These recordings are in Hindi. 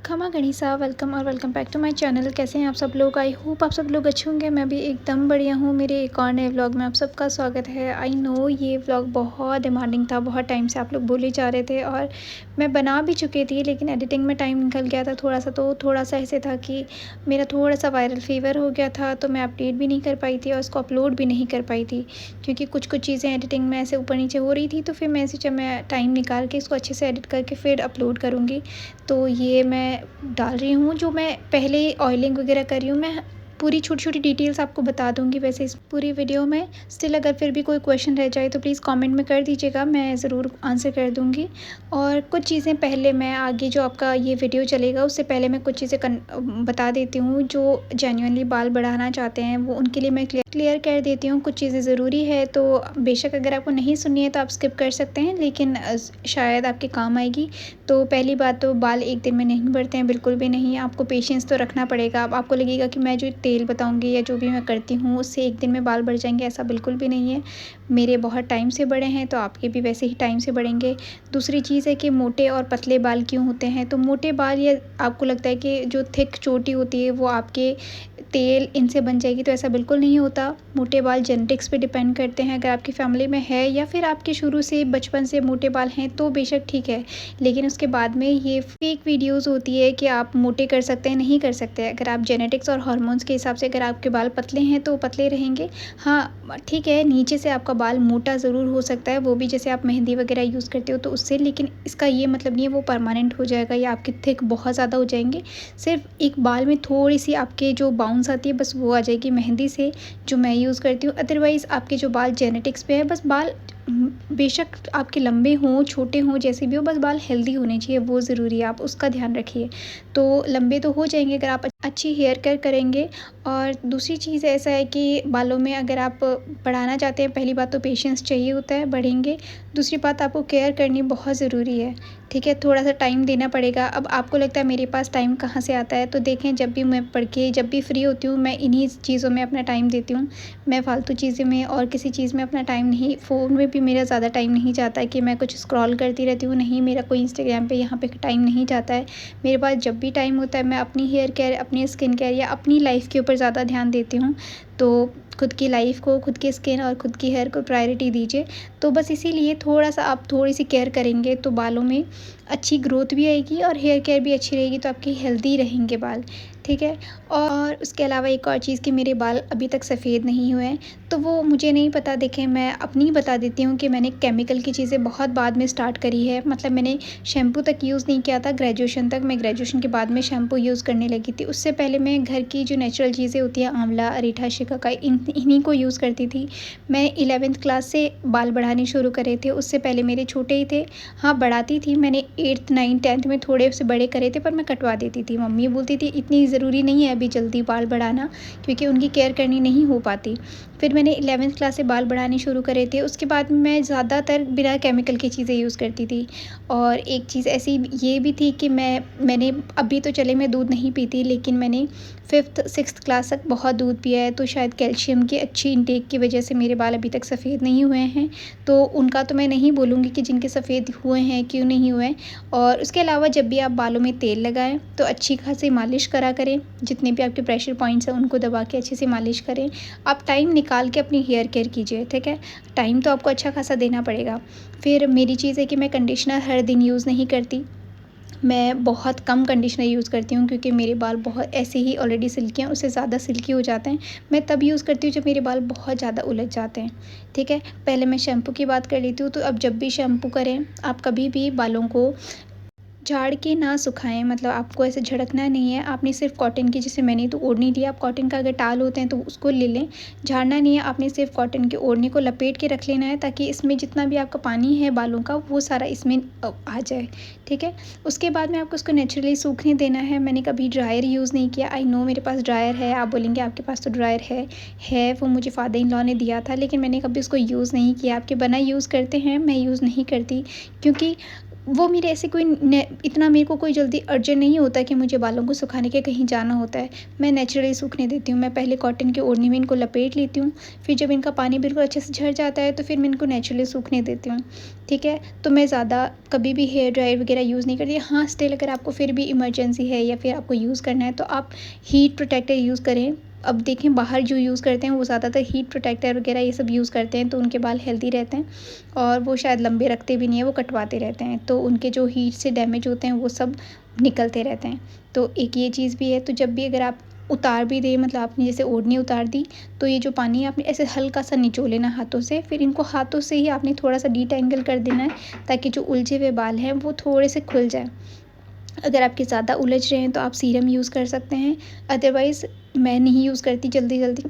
खमा गणिसा वेलकम और welcome back to my channel. कैसे हैं आप सब लोग? आई होप आप सब लोग अच्छे होंगे। मैं भी एकदम बढ़िया हूँ। मेरे एक और नए व्लॉग में आप सबका स्वागत है। आई नो ये व्लॉग बहुत डिमांडिंग था, बहुत टाइम से आप लोग बोले जा रहे थे और मैं बना भी चुकी थी, लेकिन एडिटिंग में टाइम निकल गया था थोड़ा सा। तो थोड़ा सा ऐसे था कि मेरा थोड़ा सा वायरल फीवर हो गया था, तो मैं अपडेट भी नहीं कर पाई थी और उसको अपलोड भी नहीं कर पाई थी, क्योंकि कुछ चीज़ें एडिटिंग में ऐसे ऊपर नीचे हो रही थी। तो फिर मैं टाइम निकाल के इसको अच्छे से एडिट करके फिर अपलोड करूँगी। तो ये मैं डाल रही हूँ, जो मैं पहले ऑयलिंग वगैरह कर रही हूँ, मैं पूरी छोटी-छोटी डिटेल्स आपको बता दूँगी वैसे इस पूरी वीडियो में। स्टिल अगर फिर भी कोई क्वेश्चन रह जाए तो प्लीज़ कमेंट में कर दीजिएगा, मैं ज़रूर आंसर कर दूँगी। और कुछ चीज़ें पहले मैं आगे जो आपका ये वीडियो चलेगा उससे पहले मैं कुछ चीज़ें बता देती हूँ, जो जेन्युइनली बाल बढ़ाना चाहते हैं वो उनके लिए मैं क्लियर कर देती हूँ। कुछ चीज़ें ज़रूरी है, तो बेशक अगर आपको नहीं सुननी है तो आप स्किप कर सकते हैं, लेकिन शायद आपके काम आएगी। तो पहली बात तो बाल एक दिन में नहीं बढ़ते हैं, बिल्कुल भी नहीं। आपको पेशेंस तो रखना पड़ेगा। अब आपको लगेगा कि मैं जो तेल बताऊंगी या जो भी मैं करती हूँ उससे एक दिन में बाल बढ़ जाएंगे, ऐसा बिल्कुल भी नहीं है। मेरे बहुत टाइम से बढ़े हैं, तो आपके भी वैसे ही टाइम से बढ़ेंगे। दूसरी चीज़ है कि मोटे और पतले बाल क्यों होते हैं। तो मोटे बाल, या आपको लगता है कि जो थिक चोटी होती है वो आपके तेल इनसे बन जाएगी, तो ऐसा बिल्कुल नहीं होता। मोटे बाल जेनेटिक्स पे डिपेंड करते हैं। अगर आपकी फैमिली में है या फिर आपके शुरू से बचपन से मोटे बाल हैं तो बेशक ठीक है, लेकिन उसके बाद में ये फेक वीडियोस होती है कि आप मोटे कर सकते हैं, नहीं कर सकते। अगर आप जेनेटिक्स और हार्मोन्स के हिसाब से अगर आपके बाल पतले हैं तो पतले रहेंगे। हाँ ठीक है, नीचे से आपका बाल मोटा ज़रूर हो सकता है, वो भी जैसे आप मेहंदी वगैरह यूज़ करते हो तो उससे, लेकिन इसका ये मतलब नहीं है वो परमानेंट हो जाएगा या आपके थिक बहुत ज़्यादा हो जाएंगे। सिर्फ एक बाल में थोड़ी सी आपके जो बाउंस आती है बस वो आ जाएगी मेहंदी से, जो मैं यूज़ करती हूँ। अदरवाइज़ आपके जो बाल जेनेटिक्स पे है, बस बाल बेशक आपके लंबे हों छोटे हों जैसे भी हो, बस बाल हेल्दी होने चाहिए, वो ज़रूरी है, आप उसका ध्यान रखिए। तो लंबे तो हो जाएंगे अगर आप अच्छी हेयर केयर करेंगे। और दूसरी चीज़ ऐसा है कि बालों में अगर आप बढ़ाना चाहते हैं, पहली बात तो पेशेंस चाहिए होता है, बढ़ेंगे। दूसरी बात, आपको केयर करनी बहुत ज़रूरी है, ठीक है। थोड़ा सा टाइम देना पड़ेगा। अब आपको लगता है मेरे पास टाइम कहाँ से आता है, तो देखें, जब भी मैं पढ़ के जब भी फ्री होती हूँ मैं इन्हीं चीज़ों में अपना टाइम देती हूँ। मैं फालतू चीज़ें में और किसी चीज़ में अपना टाइम नहीं, फ़ोन में भी मेरा ज़्यादा टाइम नहीं जाता है कि मैं कुछ स्क्रॉल करती रहती हूँ, नहीं, मेरा कोई इंस्टाग्राम पे यहाँ पे टाइम नहीं जाता है। मेरे पास जब भी टाइम होता है मैं अपनी हेयर केयर, अपनी स्किन केयर या अपनी लाइफ़ के ऊपर ज़्यादा ध्यान देती हूँ। तो खुद की लाइफ़ को, खुद की स्किन और खुद की हेयर को प्रायोरिटी दीजिए। तो बस इसीलिए थोड़ा सा आप थोड़ी सी केयर करेंगे तो बालों में अच्छी ग्रोथ भी आएगी और हेयर केयर भी अच्छी रहेगी, तो आपके हेल्दी रहेंगे बाल, ठीक है। और उसके अलावा एक और चीज़ कि मेरे बाल अभी तक सफ़ेद नहीं हुए हैं, तो वो मुझे नहीं पता। देखें, मैं अपनी बता देती हूँ कि मैंने केमिकल की चीज़ें बहुत बाद में स्टार्ट करी है। मतलब मैंने शैम्पू तक यूज़ नहीं किया था ग्रेजुएशन तक। मैं ग्रेजुएशन के बाद में शैम्पू यूज़ करने लगी थी। उससे पहले मैं घर की जो नेचुरल चीज़ें होती हैं, आंवला, अरीठा, शिकाकाई, इन्हीं को यूज़ करती थी। मैं 11th क्लास से बाल बढ़ाने शुरू करे थे, उससे पहले मेरे छोटे ही थे। हाँ, बढ़ाती थी मैंने 8th 9th 10th में थोड़े से बड़े करे थे, पर मैं कटवा देती थी। मम्मी बोलती थी इतनी ज़रूरी नहीं है अभी जल्दी बाल बढ़ाना, क्योंकि उनकी केयर करनी नहीं हो पाती। फिर मैंने 11th क्लास से बाल बढ़ाने शुरू करे थे। उसके बाद मैं ज़्यादातर बिना केमिकल की चीज़ें यूज़ करती थी। और एक चीज़ ऐसी ये भी थी कि मैंने अभी तो चले मैं दूध नहीं पीती, लेकिन मैंने 5th 6th क्लास तक बहुत दूध पिया है, तो शायद कैल्शियम की अच्छी इंटेक की वजह से मेरे बाल अभी तक सफ़ेद नहीं हुए हैं। तो उनका तो मैं नहीं बोलूँगी कि जिनके सफ़ेद हुए हैं क्यों नहीं हुए। और उसके अलावा जब भी आप बालों में तेल लगाएं तो अच्छी खासी मालिश करा करें, जितने भी आपके प्रेशर पॉइंट्स हैं उनको दबा के अच्छे से मालिश करें। आप टाइम निकाल के अपनी हेयर केयर कीजिए, ठीक है। टाइम तो आपको अच्छा खासा देना पड़ेगा। फिर मेरी चीज़ है कि मैं कंडीशनर हर दिन यूज़ नहीं करती, मैं बहुत कम कंडीशनर यूज़ करती हूँ, क्योंकि मेरे बाल बहुत ऐसे ही ऑलरेडी सिल्की हैं, उससे ज़्यादा सिल्की हो जाते हैं। मैं तब यूज़ करती हूँ जब मेरे बाल बहुत ज़्यादा उलझ जाते हैं, ठीक है। पहले मैं शैम्पू की बात कर लेती हूँ। तो अब जब भी शैम्पू करें, आप कभी भी बालों को झाड़ के ना सुखाएं। मतलब आपको ऐसे झड़कना नहीं है, आपने सिर्फ कॉटन की, जैसे मैंने तो ओढ़नी लिया, आप कॉटन का अगर टाल होते हैं तो उसको ले लें। झाड़ना नहीं है, आपने सिर्फ कॉटन के ओढ़ने को लपेट के रख लेना है, ताकि इसमें जितना भी आपका पानी है बालों का वो सारा इसमें आ जाए, ठीक है। उसके बाद में आपको उसको नेचुरली सूखने देना है। मैंने कभी ड्रायर यूज़ नहीं किया। आई नो मेरे पास ड्रायर है, आप बोलेंगे आपके पास तो ड्रायर है वो मुझे फादर इन लॉ ने दिया था, लेकिन मैंने कभी उसको यूज़ नहीं किया। आपके बना यूज़ करते हैं, मैं यूज़ नहीं करती, क्योंकि वो मेरे ऐसे कोई ने इतना मेरे को कोई जल्दी अर्जेंट नहीं होता कि मुझे बालों को सुखाने के कहीं जाना होता है। मैं नेचुरली सूखने देती हूँ। मैं पहले कॉटन की ओढ़नी में इनको लपेट लेती हूँ, फिर जब इनका पानी बिल्कुल अच्छे से झड़ जाता है तो फिर मैं इनको नेचुरली सूखने देती हूँ, ठीक है। तो मैं ज़्यादा कभी भी हेयर ड्रायर वगैरह यूज़ नहीं करती। हाँ, स्टिल अगर आपको फिर भी इमरजेंसी है या फिर आपको यूज़ करना है तो आप हीट प्रोटेक्टर यूज़ करें। अब देखें, बाहर जो यूज़ करते हैं वो ज़्यादातर हीट प्रोटेक्टर वगैरह ये सब यूज़ करते हैं, तो उनके बाल हेल्दी रहते हैं और वो शायद लंबे रखते भी नहीं है, वो कटवाते रहते हैं, तो उनके जो हीट से डैमेज होते हैं वो सब निकलते रहते हैं। तो एक ये चीज़ भी है। तो जब भी अगर आप उतार भी दें, मतलब आपने जैसे ओढ़नी उतार दी, तो ये जो पानी है आपने ऐसे हल्का सा निचोड़ लेना हाथों से, फिर इनको हाथों से ही आपने थोड़ा सा डिटेंगल कर देना है ताकि जो उलझे हुए बाल हैं वो थोड़े से खुल जाए। अगर आपके ज़्यादा उलझ रहे हैं तो आप सीरम यूज़ कर सकते हैं, अदरवाइज़ मैं नहीं यूज़ करती जल्दी-जल्दी,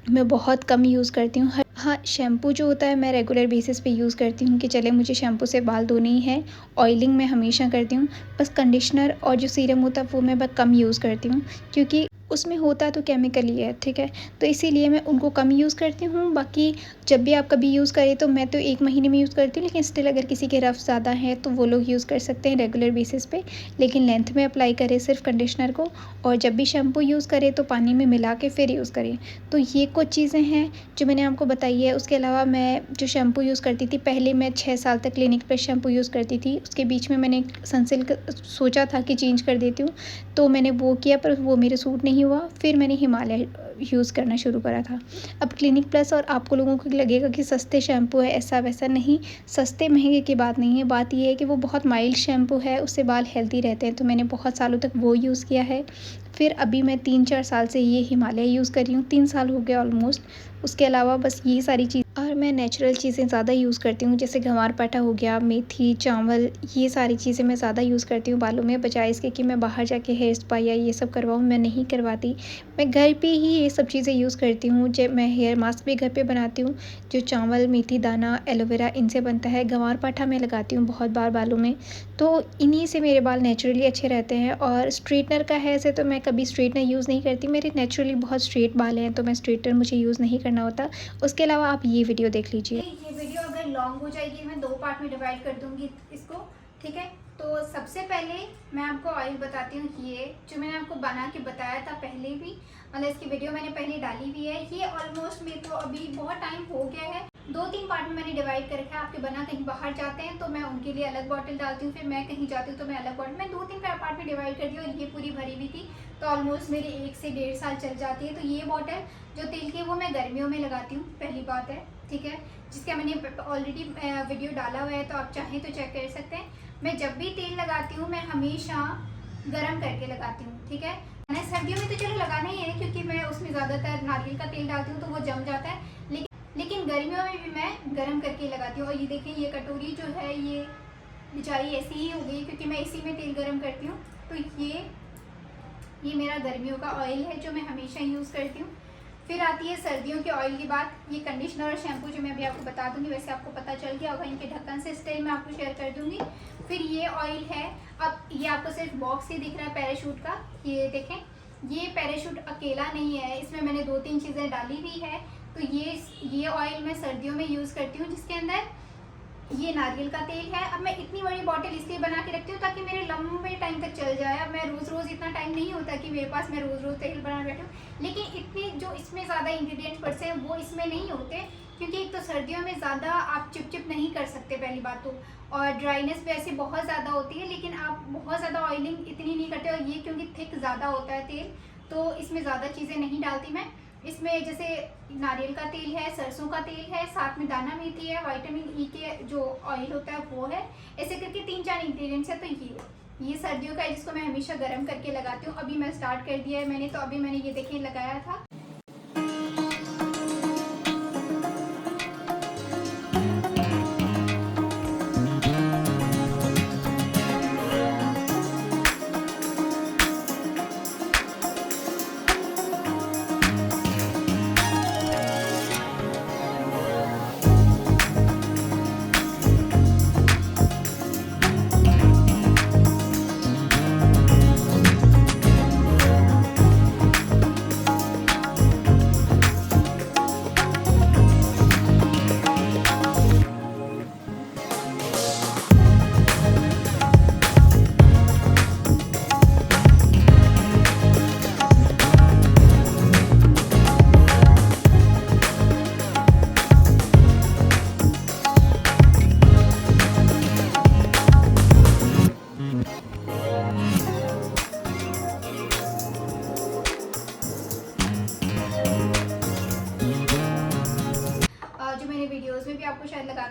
मैं बहुत कम यूज़ करती हूँ। हाँ, शैम्पू जो होता है मैं रेगुलर बेसिस पे यूज़ करती हूँ कि चले मुझे शैम्पू से बाल धोने ही हैं। ऑयलिंग मैं हमेशा करती हूँ, बस कंडीशनर और जो सीरम होता है वो मैं बहुत कम यूज़ करती हूँ, क्योंकि उसमें होता तो केमिकल ही है, ठीक है। तो इसीलिए मैं उनको कम यूज़ करती हूँ। बाकी जब भी आप कभी यूज़ करें तो मैं तो 1 महीने में यूज़ करती हूँ, लेकिन स्टिल अगर किसी के रफ़ ज़्यादा है तो वो लोग यूज़ कर सकते हैं रेगुलर बेसिस पे। लेकिन लेंथ में अप्लाई करें सिर्फ कंडीशनर को, और जब भी शैम्पू यूज़ करें तो पानी में मिला के फिर यूज़ करें। तो ये कुछ चीज़ें हैं जो मैंने आपको बताई है। उसके अलावा मैं जो शैम्पू यूज़ करती थी पहले, मैं 6 साल तक क्लिनिक प्लस शैम्पू यूज़ करती थी। उसके बीच में मैंने सनसिल्क सोचा था कि चेंज कर देती हूँ, तो मैंने वो किया पर वो मेरे सूट नहीं हुआ। फिर मैंने हिमालय यूज़ करना शुरू करा था। अब क्लिनिक प्लस, और आपको लोगों को लगेगा कि सस्ते शैम्पू है, ऐसा वैसा नहीं, सस्ते महंगे की बात नहीं है। बात ये है कि वो बहुत माइल्ड शैम्पू है, उससे बाल हेल्दी रहते हैं, तो मैंने बहुत सालों तक वो यूज़ किया है। फिर अभी मैं 3-4 साल से ये हिमालय यूज़ कर रही हूँ, 3 साल हो गए ऑलमोस्ट। उसके अलावा बस यही सारी चीज़, और मैं नेचुरल चीज़ें ज़्यादा यूज़ करती हूँ, जैसे ग्वारपाठा हो गया, मेथी, चावल, ये सारी चीज़ें मैं ज़्यादा यूज़ करती हूँ बालों में, बजाय इसके कि मैं बाहर जाके हेयर स्पा या ये सब करवाऊँ, मैं नहीं करवाती। मैं घर पे ही ये सब चीज़ें यूज़ करती हूँ। जब मैं हेयर मास्क भी घर पे बनाती हूँ, जो चावल, मेथी दाना, एलोवेरा इनसे बनता है, ग्वारपाठा मैं लगाती हूँ बहुत बार बालों में, तो इन्हीं से मेरे बाल नेचुरली अच्छे रहते हैं। और स्ट्रेटनर का है ऐसे तो मैं कभी स्ट्रेटनर यूज़ नहीं करती, मेरे नेचुरली बहुत स्ट्रेट बाल हैं, तो मैं स्ट्रेटनर मुझे यूज़ नहीं करना होता। उसके अलावा आप ये वीडियो देख लीजिए। ये वीडियो अगर लॉन्ग हो जाएगी, मैं 2 पार्ट में डिवाइड कर दूंगी इसको, ठीक है। तो सबसे पहले मैं आपको ऑयल बताती हूँ। ये जो मैंने आपको बना के बताया था पहले भी, मतलब इसकी वीडियो मैंने पहले डाली हुई है। ये ऑलमोस्ट मेरे को अभी बहुत टाइम हो गया है, 2-3 पार्ट में मैंने डिवाइड कर रखा है। आपके बना कहीं बाहर जाते हैं तो मैं उनके लिए अलग बॉटल डालती हूँ, फिर मैं कहीं जाती हूँ तो मैं अलग बॉटल, मैं 2-3 पार्ट में डिवाइड कर दी, और ये पूरी भरी हुई थी तो ऑलमोस्ट मेरी 1 से 1.5 साल चल जाती है। तो ये बॉटल जो तेल की है वो मैं गर्मियों में लगाती हूँ, पहली बात है, ठीक है, जिसका मैंने ऑलरेडी वीडियो डाला हुआ है, तो आप चाहें तो चेक कर सकते हैं। मैं जब भी तेल लगाती हूँ मैं हमेशा गरम करके लगाती हूँ, ठीक है। मैंने सर्दियों में तो चलो लगाना ही है, क्योंकि मैं उसमें ज़्यादातर नारियल का तेल डालती हूँ तो वो जम जाता है, लेकिन गर्मियों में भी मैं गरम करके लगाती हूँ। और ये देखें, ये कटोरी जो है ये बेचारी ऐसी ही हो गई, क्योंकि मैं इसी में तेल गरम करती हूँ। तो ये मेरा गर्मियों का ऑयल है जो मैं हमेशा यूज़ करती हूँ। फिर आती है सर्दियों के ऑयल की बात। ये कंडीशनर और शैम्पू जो मैं अभी आपको बता दूंगी, वैसे आपको पता चल गया होगा, इनके ढक्कन से स्टिल मैं आपको शेयर कर दूंगी। फिर ये ऑयल है, अब ये आपको सिर्फ बॉक्स ही दिख रहा है पैराशूट का, ये देखें, ये पैराशूट अकेला नहीं है, इसमें मैंने 2-3 चीज़ें डाली हुई है। तो ये ऑयल मैं सर्दियों में यूज़ करती हूँ, जिसके अंदर ये नारियल का तेल है। अब मैं इतनी बड़ी बॉटल इसलिए बना के रखती हूँ ताकि मेरे लंबे टाइम तक चल जाए। अब मैं रोज़ रोज़ इतना टाइम नहीं होता कि मेरे पास मैं रोज़ रोज़ तेल बना बैठूँ, लेकिन इतने जो इसमें ज़्यादा इंग्रेडिएंट्स पड़ते हैं वो इसमें नहीं होते, क्योंकि एक तो सर्दियों में ज़्यादा आप चिप नहीं कर सकते पहली बात तो, और ड्राइनेस वैसे बहुत ज़्यादा होती है, लेकिन आप बहुत ज़्यादा ऑयलिंग इतनी नहीं करते। और ये क्योंकि थिक ज़्यादा होता है तेल, तो इसमें ज़्यादा चीज़ें नहीं डालती मैं। इसमें जैसे नारियल का तेल है, सरसों का तेल है, साथ में दाना मेथी है, विटामिन ई के जो ऑयल होता है वो है, ऐसे करके 3-4 इंग्रेडिएंट्स है। तो ये सर्दियों का है, जिसको मैं हमेशा गर्म करके लगाती हूँ। अभी मैं स्टार्ट कर दिया है मैंने, तो अभी मैंने ये देखिए लगाया था।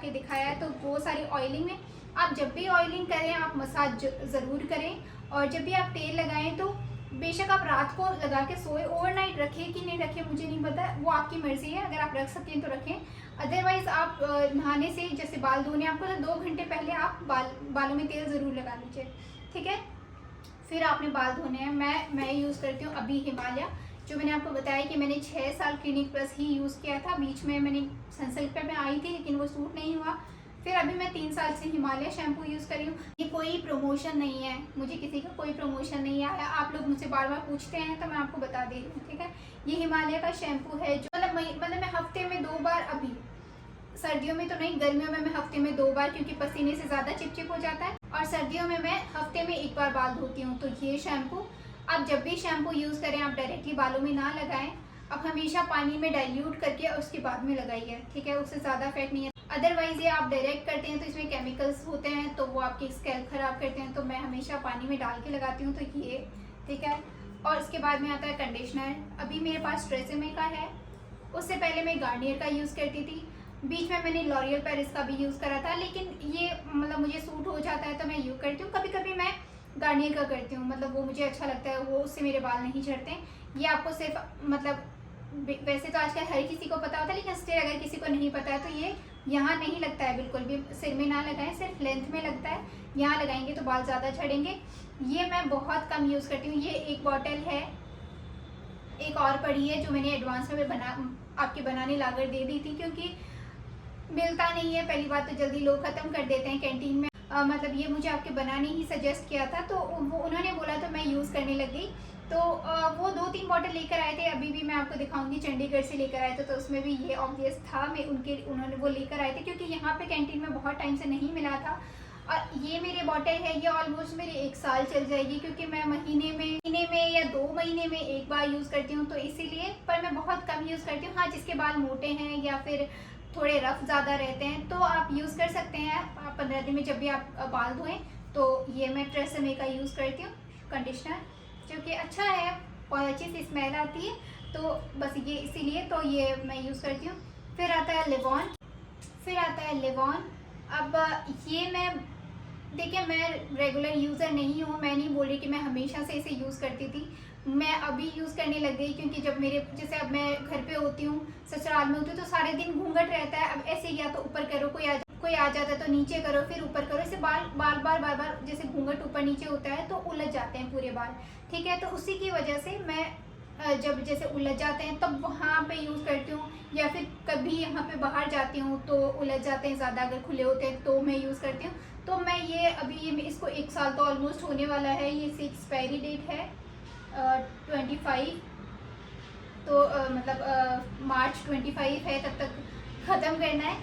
के दिखाया है। तो वो सारी ऑयलिंग में आप जब भी ऑयलिंग करें आप मसाज ज़रूर करें, और जब भी आप तेल लगाएं तो बेशक आप रात को लगा के सोए, ओवरनाइट रखें कि नहीं रखें मुझे नहीं पता, वो आपकी मर्ज़ी है, अगर आप रख सकें तो रखें। अदरवाइज़ आप नहाने से जैसे बाल धोने आपको तो 2 घंटे पहले आप बालों में तेल ज़रूर लगा लीजिए, ठीक है। फिर आपने बाल धोने हैं। मैं यूज़ करती हूँ अभी हिमालय, जो मैंने आपको बताया कि मैंने 6 साल क्लिनिक प्लस ही यूज़ किया था। बीच में मैंने सनसिल्क पे में आई थी लेकिन वो सूट नहीं हुआ। फिर अभी मैं 3 साल से हिमालय शैम्पू यूज़ कर रही हूँ। ये कोई प्रमोशन नहीं है, मुझे किसी का कोई प्रमोशन नहीं आया। आप लोग मुझसे बार बार पूछते हैं तो मैं आपको बता दे रही हूँ, ठीक है। ये हिमालय का शैम्पू है जो मतलब मैं हफ्ते में 2 बार, अभी सर्दियों में तो नहीं, गर्मियों में मैं हफ्ते में 2 बार, क्योंकि पसीने से ज़्यादा चिपचिप हो जाता है, और सर्दियों में मैं हफ्ते में 1 बार बाल धोती हूँ। तो ये शैम्पू आप जब भी शैम्पू यूज़ करें आप डायरेक्टली बालों में ना लगाएं, आप हमेशा पानी में डाइल्यूट करके और उसके बाद में लगाइए, ठीक है। उससे ज़्यादा इफेक्ट नहीं है। अदरवाइज़ ये आप डायरेक्ट करते हैं तो इसमें केमिकल्स होते हैं तो वो आपकी स्कैल्प ख़राब करते हैं, तो मैं हमेशा पानी में डाल के लगाती हूँ। तो ये ठीक है। और उसके बाद में आता है कंडीशनर। अभी मेरे पास ट्रेसेमे का है, उससे पहले मैं गार्नियर का यूज़ करती थी। बीच में मैंने लॉरियल पेरिस का भी यूज़ करा था, लेकिन ये मतलब मुझे सूट हो जाता है तो मैं यूज़ करती हूँ। कभी कभी मैं गार्नियर का करती हूँ, मतलब वो मुझे अच्छा लगता है, वो उससे मेरे बाल नहीं झड़ते। ये आपको सिर्फ मतलब वैसे तो आजकल हर किसी को पता होता है, लेकिन स्टिल अगर किसी को नहीं पता है तो ये यहाँ नहीं लगता है, बिल्कुल भी सिर में ना लगाएं, सिर्फ लेंथ में लगता है। यहाँ लगाएंगे तो बाल ज़्यादा झड़ेंगे। ये मैं बहुत कम यूज़ करती हूँ। ये एक बॉटल है, एक और पड़ी है जो मैंने एडवांस में आपके बनाने लाकर दे दी थी, क्योंकि मिलता नहीं है। पहली बात तो जल्दी लोग ख़त्म कर देते हैं कैंटीन में। मतलब ये मुझे आपके बनाने ही सजेस्ट किया था, तो वो उन्होंने बोला तो मैं यूज़ करने लग गई। तो वो 2-3 बॉटल लेकर आए थे, अभी भी मैं आपको दिखाऊंगी, चंडीगढ़ से लेकर आए थे, तो उसमें भी ये ऑब्वियस था। उन्होंने वो लेकर आए थे क्योंकि यहाँ पे कैंटीन में बहुत टाइम से नहीं मिला था। और ये मेरी बॉटल है, ये ऑलमोस्ट मेरी 1 साल चल जाएगी, क्योंकि मैं महीने में या 2 महीने में 1 बार यूज़ करती हूँ, तो इसीलिए। पर मैं बहुत कम यूज़ करती हूँ। हाँ, जिसके बाल मोटे हैं या फिर थोड़े रफ ज़्यादा रहते हैं तो आप यूज़ कर सकते हैं। 15 दिन में जब भी आप बाल धोएं तो ये मैं ट्रेसेमे का यूज़ करती हूँ कंडीशनर, जो कि अच्छा है, बहुत अच्छी सी स्मेल आती है, तो बस ये इसीलिए तो ये मैं यूज़ करती हूँ। फिर आता है लिवॉन। अब ये मैं देखिए, मैं रेगुलर यूज़र नहीं हूँ, मैं नहीं बोल रही कि मैं हमेशा से इसे यूज़ करती थी। मैं अभी यूज़ करने लग गई क्योंकि जब जैसे अब मैं घर पे होती हूँ, ससुराल में होती हूँ, तो सारे दिन घूंघट रहता है। अब ऐसे या तो ऊपर करो, कोई आ जाता है तो नीचे करो, फिर ऊपर करो, ऐसे बार बार जैसे घूंघट ऊपर नीचे होता है तो उलझ जाते हैं पूरे बाल, ठीक है। तो उसी की वजह से मैं जब जैसे उलझ जाते हैं तब वहाँ पे यूज़ करती हूँ, या फिर कभी यहाँ पे बाहर जाती हूँ तो उलझ जाते हैं ज़्यादा, अगर खुले होते हैं तो मैं यूज़ करती हूँ। तो मैं ये अभी इसको 1 साल तो ऑलमोस्ट होने वाला है। ये इसकी एक्सपायरी डेट है 25, तो मतलब मार्च 25 है, तब तक ख़त्म करना है।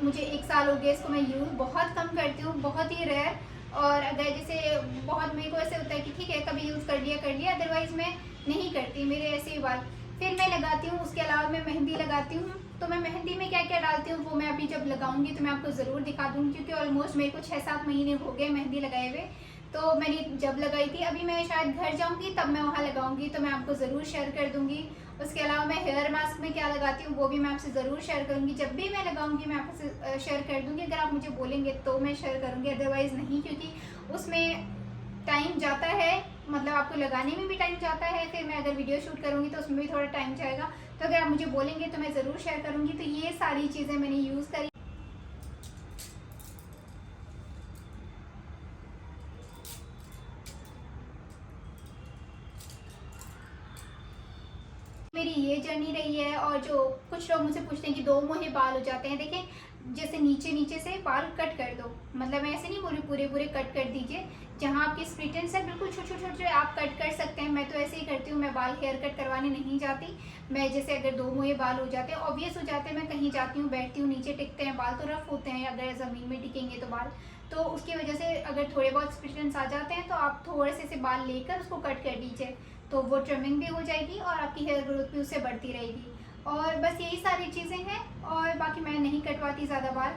मुझे 1 साल हो गया इसको मैं यूज़ बहुत कम करती हूँ, बहुत ही रेयर। और अगर जैसे बहुत मेरे को ऐसे होता है कि ठीक है कभी यूज़ कर लिया, अदरवाइज़ मैं नहीं करती, मेरे ऐसे ही बाल। फिर मैं लगाती हूँ, उसके अलावा मैं मेहंदी लगाती हूँ। तो मैं मेहंदी में क्या क्या डालती हूँ वो मैं अभी जब लगाऊंगी तो मैं आपको ज़रूर दिखा दूँगी, क्योंकि ऑलमोस्ट मेरे को 6-7 महीने हो गए मेहंदी लगाए हुए। तो मैंने जब लगाई थी, अभी मैं शायद घर जाऊँगी तब मैं वहाँ लगाऊंगी, तो मैं आपको ज़रूर शेयर कर दूँगी। उसके अलावा मैं हेयर मास्क में क्या लगाती हूँ वो भी मैं आपसे ज़रूर शेयर करूँगी। जब भी मैं लगाऊंगी मैं आपसे शेयर कर दूँगी, अगर आप मुझे बोलेंगे तो मैं शेयर करूँगी, अदरवाइज़ नहीं, क्योंकि उसमें टाइम जाता है, मतलब आपको लगाने में भी टाइम जाता है। फिर मैं अगर वीडियो शूट करूँगी तो उसमें भी थोड़ा टाइम जाएगा, तो अगर आप मुझे बोलेंगे तो मैं ज़रूर शेयर करूँगी। तो ये सारी चीज़ें मैंने यूज़ करी। मेरी ये जर्नी रही है। और जो कुछ लोग मुझसे पूछते हैं कि 2 मुहे बाल हो जाते हैं, देखें जैसे नीचे से बाल कट कर दो, मतलब मैं ऐसे नहीं बोल रही पूरे कट कर दीजिए, जहाँ आपकी स्प्लिटेंस है बिल्कुल छोटे आप कट कर सकते हैं। मैं तो ऐसे ही करती हूँ, मैं बाल हेयर कट करवाने नहीं जाती। मैं जैसे अगर 2 मुहे बाल हो जाते हैं, ऑब्वियस हो जाते हैं, मैं कहीं जाती हूँ, बैठती हूँ, नीचे टिकते हैं बाल, तो रफ होते हैं अगर ज़मीन में टिकेंगे तो बाल, तो उसकी वजह से अगर थोड़े बहुत स्प्लिटेंस आ जाते हैं तो आप थोड़े से बाल लेकर उसको कट कर दीजिए, तो वो ट्रिमिंग भी हो जाएगी और आपकी हेयर ग्रोथ भी उससे बढ़ती रहेगी। और बस यही सारी चीज़ें हैं, और बाकी मैं नहीं कटवाती ज़्यादा बाल।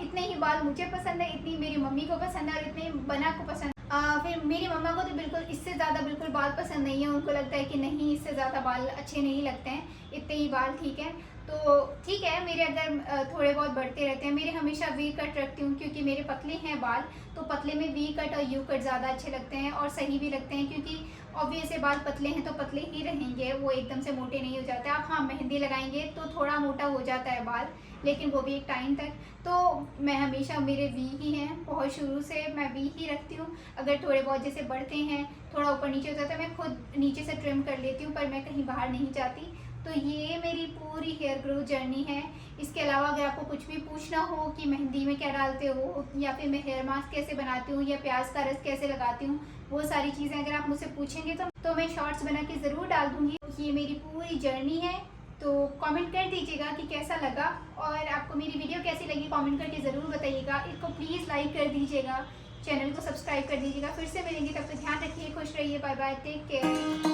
इतने ही बाल मुझे पसंद है, इतनी मेरी मम्मी को पसंद है और इतने बना को पसंद है। फिर मेरी मम्मा को तो बिल्कुल इससे ज़्यादा बिल्कुल बाल पसंद नहीं है, उनको लगता है कि नहीं इससे ज़्यादा बाल अच्छे नहीं लगते हैं, इतने ही बाल ठीक है। तो ठीक है, मेरे अगर थोड़े बहुत बढ़ते रहते हैं। मेरे हमेशा वी कट रखती हूँ क्योंकि मेरे पतले हैं बाल, तो पतले में वी कट और यू कट ज़्यादा अच्छे लगते हैं और सही भी लगते हैं, क्योंकि ऑब्वियस है बाल पतले हैं तो पतले ही रहेंगे, वो एकदम से मोटे नहीं हो जाते। आप हाँ मेहंदी लगाएंगे तो थोड़ा मोटा हो जाता है बाल, लेकिन वो भी एक टाइम तक। तो मैं हमेशा मेरे वी ही हैं, बहुत शुरू से मैं वी ही रखती हूँ। अगर थोड़े बहुत जैसे बढ़ते हैं, थोड़ा ऊपर नीचे हो जाता है, मैं खुद नीचे से ट्रिम कर लेती हूँ, पर मैं कहीं बाहर नहीं जाती। तो ये मेरी पूरी हेयर ग्रोथ जर्नी है। इसके अलावा अगर आपको कुछ भी पूछना हो कि मेहंदी में क्या डालते हो, या फिर मैं हेयर मास्क कैसे बनाती हूँ, या प्याज का रस कैसे लगाती हूँ, वो सारी चीज़ें अगर आप मुझसे पूछेंगे तो मैं शॉर्ट्स बना के ज़रूर डाल दूँगी। ये मेरी पूरी जर्नी है। तो कमेंट कर दीजिएगा कि कैसा लगा, और आपको मेरी वीडियो कैसी लगी कमेंट करके ज़रूर बताइएगा। इसको प्लीज़ लाइक कर दीजिएगा, चैनल को सब्सक्राइब कर दीजिएगा। फिर से मिलेंगे, तब तक ध्यान रखिए, खुश रहिए, बाय बाय, टेक केयर।